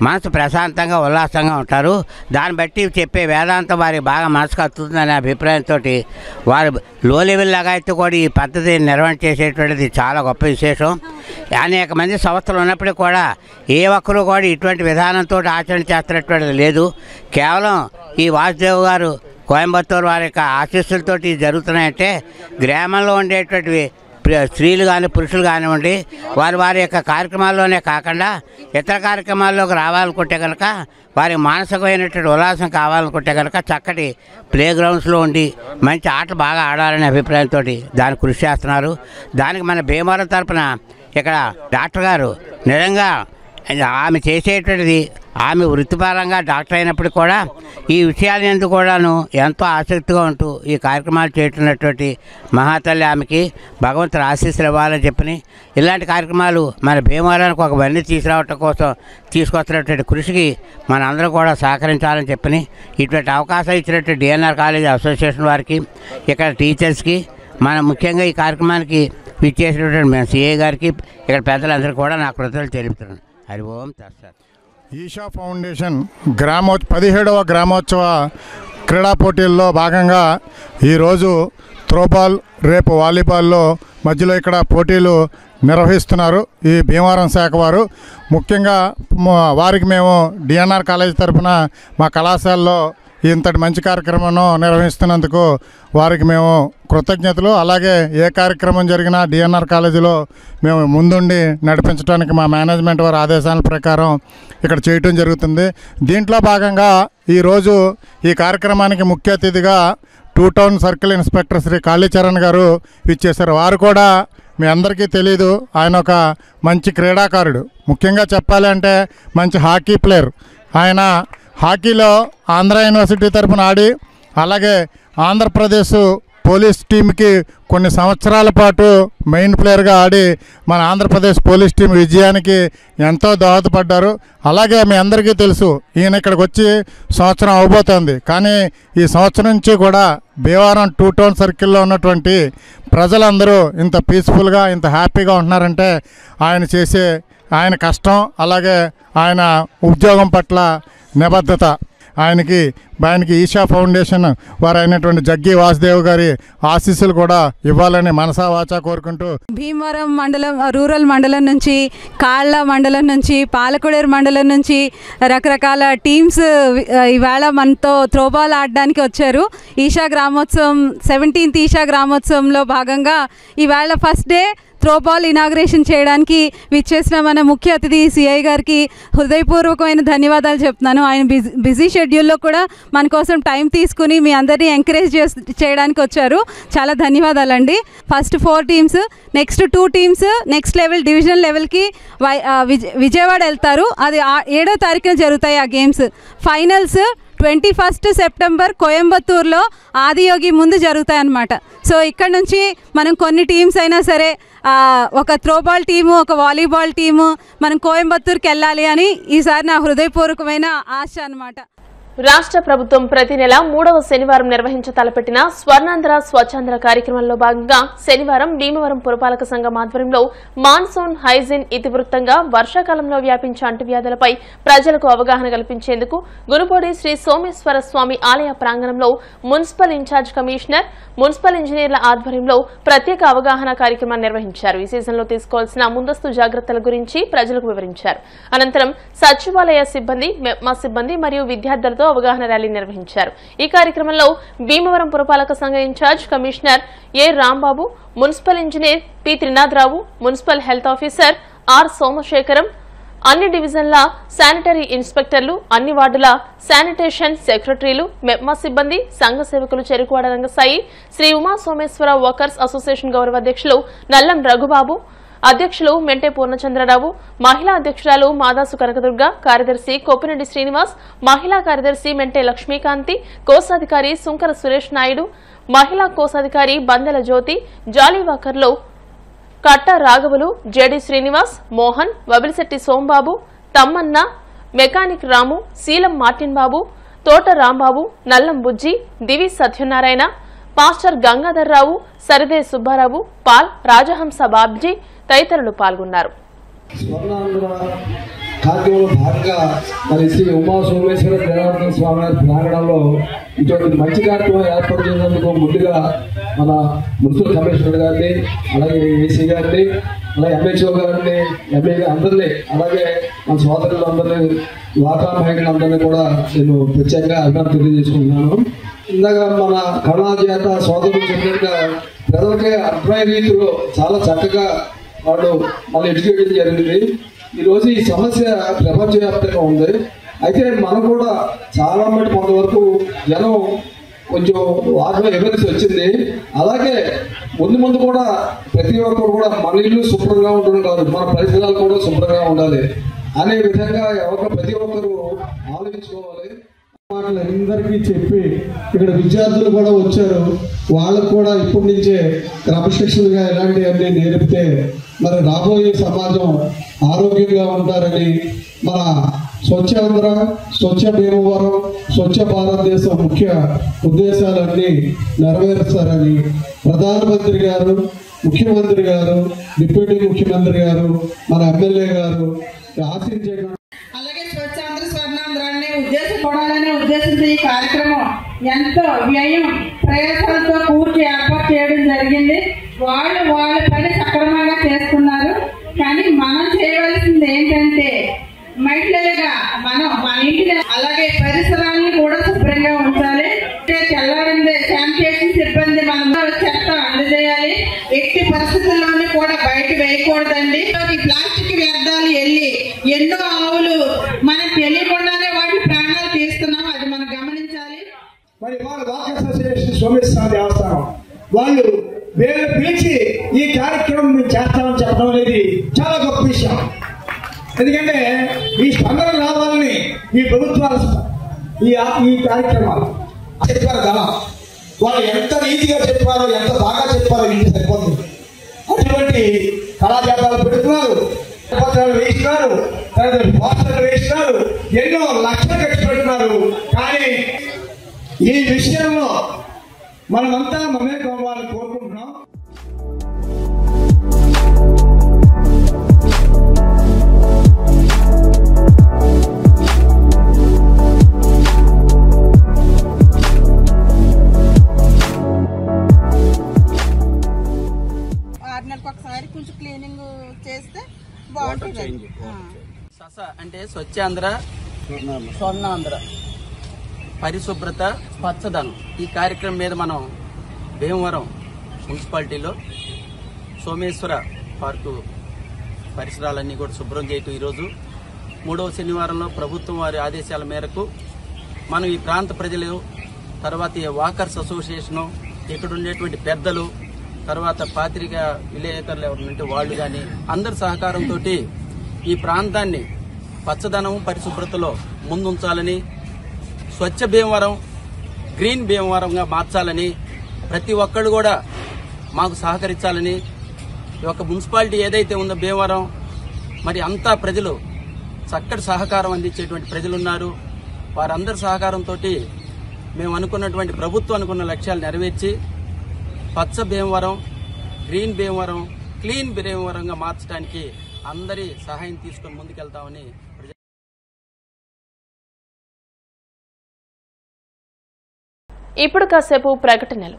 మనసు ప్రశాంతంగా ఉల్లాసంగా ఉంటారు. దాన్ని బట్టి చెప్పే వేదాంతం వారికి బాగా మనసుకు అత్తుందనే అభిప్రాయంతో వారు లో లెవెల్ లగాయితూ కూడా ఈ పద్ధతిని నిర్వహణ చేసేటువంటిది చాలా గొప్ప విశేషం. అనేక మంది సంస్థలు ఉన్నప్పటికీ కూడా ఏ ఒక్కరూ కూడా ఇటువంటి విధానంతో ఆచరణ చేస్తున్నటువంటిది లేదు. కేవలం ఈ వాసుదేవ్ గారు కోయంబత్తూరు వారి యొక్క ఆశీస్సులతోటి జరుగుతున్నాయంటే గ్రామంలో ఉండేటువంటి స్త్రీలు కానీ పురుషులు కానివ్వండి వారి యొక్క కార్యక్రమాల్లోనే కాకుండా ఇతర కార్యక్రమాల్లోకి రావాలనుకుంటే కనుక వారి మానసికమైనటువంటి ఉల్లాసం కావాలనుకుంటే కనుక చక్కటి ప్లే గ్రౌండ్స్లో ఉండి మంచి ఆటలు బాగా ఆడాలనే అభిప్రాయంతో దాన్ని కృషి చేస్తున్నారు. దానికి మన భీమవరం తరపున ఇక్కడ డాక్టర్ గారు నిజంగా ఆమె చేసేటువంటిది ఆమె వృత్తిపరంగా డాక్టర్ అయినప్పుడు కూడా ఈ విషయాలు ఎందుకు కూడాను ఎంతో ఆసక్తిగా ఉంటూ ఈ కార్యక్రమాలు చేస్తున్నటువంటి మహాతల్లి ఆమెకి భగవంతుడు ఆశీస్సులు ఇవ్వాలని చెప్పని ఇలాంటి కార్యక్రమాలు మన భీమవరానికి ఒక వన్నీ తీసుకురావటం కోసం తీసుకొస్తున్నటువంటి కృషికి మన అందరూ కూడా సహకరించాలని చెప్పని ఇటువంటి అవకాశం ఇచ్చినటువంటి డిఎన్ఆర్ కాలేజ్ అసోసియేషన్ వారికి ఇక్కడ టీచర్స్కి మన ముఖ్యంగా ఈ కార్యక్రమానికి విచ్చేసినటువంటి మన సిఐ గారికి ఇక్కడ పెద్దలందరూ కూడా నా కృతజ్ఞతలు తెలుపుతున్నాను. హరి ఓం తత్సత్. ఈషా ఫౌండేషన్ 17వ గ్రామోత్సవ క్రీడా పోటీల్లో భాగంగా ఈరోజు త్రోబాల్ రేపు వాలీబాల్లో మధ్యలో ఇక్కడ పోటీలు నిర్వహిస్తున్నారు ఈ భీమవరం శాఖ వారు. ముఖ్యంగా వారికి మేము డిఎన్ఆర్ కాలేజ్ తరఫున మా కళాశాలలో ఇంతటి మంచి కార్యక్రమం నిర్వహిస్తున్నందుకు వారికి మేము కృతజ్ఞతలు. అలాగే ఏ కార్యక్రమం జరిగినా డిఎన్ఆర్ కాలేజీలో మేము ముందుండి నడిపించడానికి మా మేనేజ్మెంట్ వారి ఆదేశాల ప్రకారం ఇక్కడ చేయటం జరుగుతుంది. దీంట్లో భాగంగా ఈరోజు ఈ కార్యక్రమానికి ముఖ్య అతిథిగా 2 town circle inspector Shri Kalicharan garu ఇచ్చేశారు. వారు కూడా మీ అందరికీ తెలీదు, ఆయన ఒక మంచి క్రీడాకారుడు. ముఖ్యంగా చెప్పాలంటే మంచి హాకీ ప్లేయర్. ఆయన హాకీలో ఆంధ్ర యూనివర్సిటీ తరఫున ఆడి అలాగే ఆంధ్రప్రదేశ్ పోలీస్ టీంకి కొన్ని సంవత్సరాల పాటు మెయిన్ ప్లేయర్గా ఆడి మన ఆంధ్రప్రదేశ్ పోలీస్ టీం విజయానికి ఎంతో దోహదపడ్డారు. అలాగే మీ అందరికీ తెలుసు ఈయన ఇక్కడికి వచ్చి సంవత్సరం అవబోతోంది. కానీ ఈ సంవత్సరం నుంచి కూడా భీమవరం 2 టౌన్ సర్కిల్లో ఉన్నటువంటి ప్రజలందరూ ఇంత పీస్ఫుల్గా ఇంత హ్యాపీగా ఉంటున్నారంటే ఆయన కష్టం అలాగే ఆయన ఉద్యోగం పట్ల నిబద్ధత. ఆయనకి ఈషా ఫౌండేషన్ వారైనటువంటి జగ్గి వాసుదేవ్ గారి ఆశీస్సులు కూడా ఇవ్వాలని మనసా వాచా కోరుకుంటూ భీమవరం మండలం రూరల్ మండలం నుంచి కాళ్ళ మండలం నుంచి పాలకొడేరు మండలం నుంచి రకరకాల టీమ్స్ ఈవేళ మనతో త్రోబాల్ ఆడడానికి వచ్చారు. ఈషా గ్రామోత్సవం 17th ఈషా గ్రామోత్సవంలో భాగంగా ఈవేళ ఫస్ట్ డే త్రోబాల్ ఇనాగ్రేషన్ చేయడానికి విచ్చేసిన మన ముఖ్య అతిథి సిఐ గారికి హృదయపూర్వకమైన ధన్యవాదాలు చెప్తున్నాను. ఆయన బిజీ షెడ్యూల్లో కూడా మన కోసం టైం తీసుకుని మీ అందరినీ ఎంకరేజ్ చేయడానికి వచ్చారు. చాలా ధన్యవాదాలండి. First 4 teams, next 2 teams next level divisional లెవెల్కి విజయవాడ వెళ్తారు. అది 7వ తారీఖున జరుగుతాయి ఆ గేమ్స్. ఫైనల్స్ 21 సెప్టెంబర్ కోయంబత్తూరులో ఆదియోగి ముందు జరుగుతాయి అన్నమాట. సో ఇక్కడ నుంచి మనం కొన్ని టీమ్స్ అయినా సరే ఒక త్రోబాల్ టీము ఒక వాలీబాల్ టీము మనం కోయంబత్తూరుకి వెళ్ళాలి అని ఈసారి నా హృదయపూర్వకమైన ఆశ అన్నమాట. రాష్ట్ర ప్రభుత్వం ప్రతి నెల 3వ శనివారం నిర్వహించ తలపెట్టిన స్వర్ణాంధ్ర స్వచ్ఛాంధ్ర కార్యక్రమంలో భాగంగా శనివారం భీమవరం పురపాలక సంఘం ఆధ్వర్యంలో మాన్సూన్ హైజీన్ ఇతివృత్తంగా వర్షాకాలంలో వ్యాపించే అంటువ్యాధులపై ప్రజలకు అవగాహన కల్పించేందుకు గునుపూడి శ్రీ సోమేశ్వర స్వామి ఆలయ ప్రాంగణంలో మున్సిపల్ ఇన్ఛార్జ్ కమిషనర్ మున్సిపల్ ఇంజనీర్ల ఆధ్వర్యంలో ప్రత్యేక అవగాహన కార్యక్రమాన్ని నిర్వహించారు. ఈ సీజన్లో తీసుకోవాల్సిన ముందస్తు జాగ్రత్తల గురించి ప్రజలకు వివరించారు. అనంతరం సచివాలయ సిబ్బంది మెప్మా సిబ్బంది మరియు విద్యార్థులతో అవగాహన ర్యాలీ నిర్వహించారు. ఈ కార్యక్రమంలో భీమవరం పురపాలక సంఘ in-charge commissioner A Rambabu, municipal engineer P Trinatharao, municipal health officer R Somasekharam, అన్ని డివిజన్ల శానిటరీ ఇన్స్పెక్టర్లు, అన్ని వార్డుల శానిటేషన్ సెక్రటరీలు, మెప్మా సిబ్బంది, సంఘ సేవకులు చెరుకువాడ రంగసాయి, శ్రీ ఉమా సోమేశ్వర వర్కర్స్ అసోసియేషన్ గౌరవ అధ్యక్షులు నల్లం రఘుబాబు, అధ్యక్షులు మెంటే పూర్ణచంద్రరావు, మహిళా అధ్యక్షురాలు మాదాసు కనకదుర్గ, కార్యదర్శి కోపిరెడ్డి శ్రీనివాస్, మహిళా కార్యదర్శి మెంటే లక్ష్మీకాంతి, కోశాధికారి సుంకర సురేష్ నాయుడు, మహిళా కోశాధికారి బందెల జ్యోతి, జాలీవాకర్లో కట్ట రాఘవులు, జేడి శ్రీనివాస్, మోహన్, వబిలిశెట్టి సోంబాబు, తమ్మన్న, మెకానిక్ రాము, శీలం మార్టిన్ బాబు, తోట రాంబాబు, నల్లం బుజ్జి, దివి సత్యనారాయణ, పాస్టర్ గంగాధర్రావు, సరిదే సుబ్బారావు, పాల్, రాజహంస బాబ్జీ తదితరులు పాల్గొన్నారు. కార్యక్రమంలో భాగంగా మరి శ్రీ ఉమా సోమేశ్వర దేవాలయ స్వామి వారి ప్రాంగణంలో ఇటువంటి మంచి కార్యక్రమం ఏర్పాటు చేసినందుకు ముందుగా మన మున్సిపల్ కమిషనర్ గారిని, అలాగే ఏసీ గారిని, అలాగే ఎంహెచ్ఓ గారిని, ఎంఏ అందరినీ, అలాగే మన సోదరులందరినీ, వాకా మహిళలందరినీ కూడా నేను ప్రత్యేకంగా అభినందన తెలియజేసుకుంటున్నాను. ఇందాక మన కళాజేత సోదరులు చెప్పినట్టుగా ప్రజలకే అర్థమయ్యే రీతిలో చాలా చక్కగా వాళ్ళు మళ్ళీ ఎడ్యుకేషన్ జరిగింది. ఈరోజు ఈ సమస్య ప్రపంచవ్యాప్తంగా ఉంది. అయితే మనం కూడా చాలా మటు కొంతవరకు జనం కొంచెం వాటిలో ఎవిడెన్స్ వచ్చింది. అలాగే ముందు కూడా ప్రతి ఒక్కరు కూడా మన ఇల్లు శుభ్రంగా ఉండడం కాదు, మన పరిసరాలు కూడా శుభ్రంగా ఉండాలి అనే విధంగా ప్రతి ఒక్కరు ఆలోచించుకోవాలి. మాటలు అందరికీ చెప్పి ఇక్కడ విద్యార్థులు కూడా వచ్చారు. వాళ్ళకు కూడా ఇప్పటి నుంచే క్రమశిక్షణగా ఇలాంటివన్నీ నేర్పితే మరి రాబోయే సమాజం ఆరోగ్యంగా ఉంటారని మన స్వచ్ఛాంధ్ర, స్వచ్ఛ భీమవరం, స్వచ్ఛ భారతదేశం ముఖ్య ఉద్దేశాలన్నీ నెరవేరుస్తారని ప్రధానమంత్రి గారు, ముఖ్యమంత్రి గారు, డిప్యూటీ ముఖ్యమంత్రి గారు, మన ఎమ్మెల్యే గారు ఆశించే అలాగే స్వచ్ఛాంధ్ర స్వర్ణాంధ్రాన్ని ఉద్దేశపడాలనే ఉద్దేశంతో ఈ కార్యక్రమం ఎంతో వ్యయం ప్రయాసాలతో కూర్చి ఏర్పాటు చేయడం జరిగింది. వాళ్ళు వాళ్ళ పని సక్రమంగా చేస్తున్నారు. కానీ మనం చేయవలసింది ఏంటంటే మహిళలుగా మన ఇంటిని అలాగే పరిసరాలను కూడా శుభ్రంగా ఉంచాలి. తెల్లారిందే శానిటేషన్ సిబ్బంది మనం చెత్త అందజేయాలి. ఎట్టి పరిస్థితుల్లోనూ కూడా బయట వేయకూడదండి. ప్లాస్టిక్ వ్యర్థాలు వెళ్ళి ఎన్నో ఆవులు మనకు తెలియకుండానే వాటి ప్రాణాలు తీస్తున్నాం, అది మనం గమనించాలి. మరి వాళ్ళ వాక్ అసోసియేషన్ సోమేశ్వర దేవస్థానం వాళ్ళు వీళ్ళు పిలిచి ఈ కార్యక్రమం మేము చేస్తామని చెప్పడం అనేది చాలా గొప్ప విషయం. ఎందుకంటే ఈ స్పందన రావాలని ఈ ప్రభుత్వాలు ఈ కార్యక్రమాలు చెప్పారు కదా, వాళ్ళు ఎంత నీతిగా చెప్పారో, ఎంత బాగా చెప్పారో ఇంటి సరిపోతుంది. అటువంటి కళాజాతాలు పెడుతున్నారు, పత్రాలు వేస్తున్నారు, పోస్టర్లు వేస్తున్నారు, ఎన్నో లక్షలు ఖర్చు పెడుతున్నారు. కానీ ఈ విషయంలో మనమంతా మమేకం అవ్వాలని కోరుకుంటున్నాం. ఒకసారి కొంచెం క్లీనింగ్ చేస్తే బాగుంటుంది. అంటే స్వచ్ఛాంధ్ర, స్వర్ణాంధ్ర, పరిశుభ్రత, పచ్చదనం ఈ కార్యక్రమం మీద మనం భీమవరం మున్సిపాలిటీలో సోమేశ్వర పార్కు పరిసరాలన్నీ కూడా శుభ్రం చేయటం ఈరోజు 3వ శనివారంలో ప్రభుత్వం వారి ఆదేశాల మేరకు మనం ఈ ప్రాంత ప్రజలు, తర్వాత ఈ వాకర్స్ అసోసియేషను, ఇక్కడ ఉండేటువంటి పెద్దలు, తర్వాత పాత్రికా విలేకరులు ఎవరంటే వాళ్ళు కానీ అందరి సహకారంతో ఈ ప్రాంతాన్ని పచ్చదనం, పరిశుభ్రతలో ముందుంచాలని, స్వచ్ఛ భీమవరం, గ్రీన్ భీమవరంగా మార్చాలని ప్రతి ఒక్కళ్ళు కూడా మాకు సహకరించాలని, ఈ యొక్క మున్సిపాలిటీ ఏదైతే ఉందో భీమవరం, మరి అంతా ప్రజలు చక్కటి సహకారం అందించేటువంటి ప్రజలున్నారు. వారందరి సహకారంతో మేము అనుకున్నటువంటి ప్రభుత్వం అనుకున్న లక్ష్యాలు నెరవేర్చి పచ్చ భీమవరం, గ్రీన్ భీమవరం, క్లీన్ భీమవరంగా మార్చడానికి అందరి సహాయం తీసుకొని ముందుకెళ్తామని ఇప్పుడు కాసేపు ప్రకటనలు.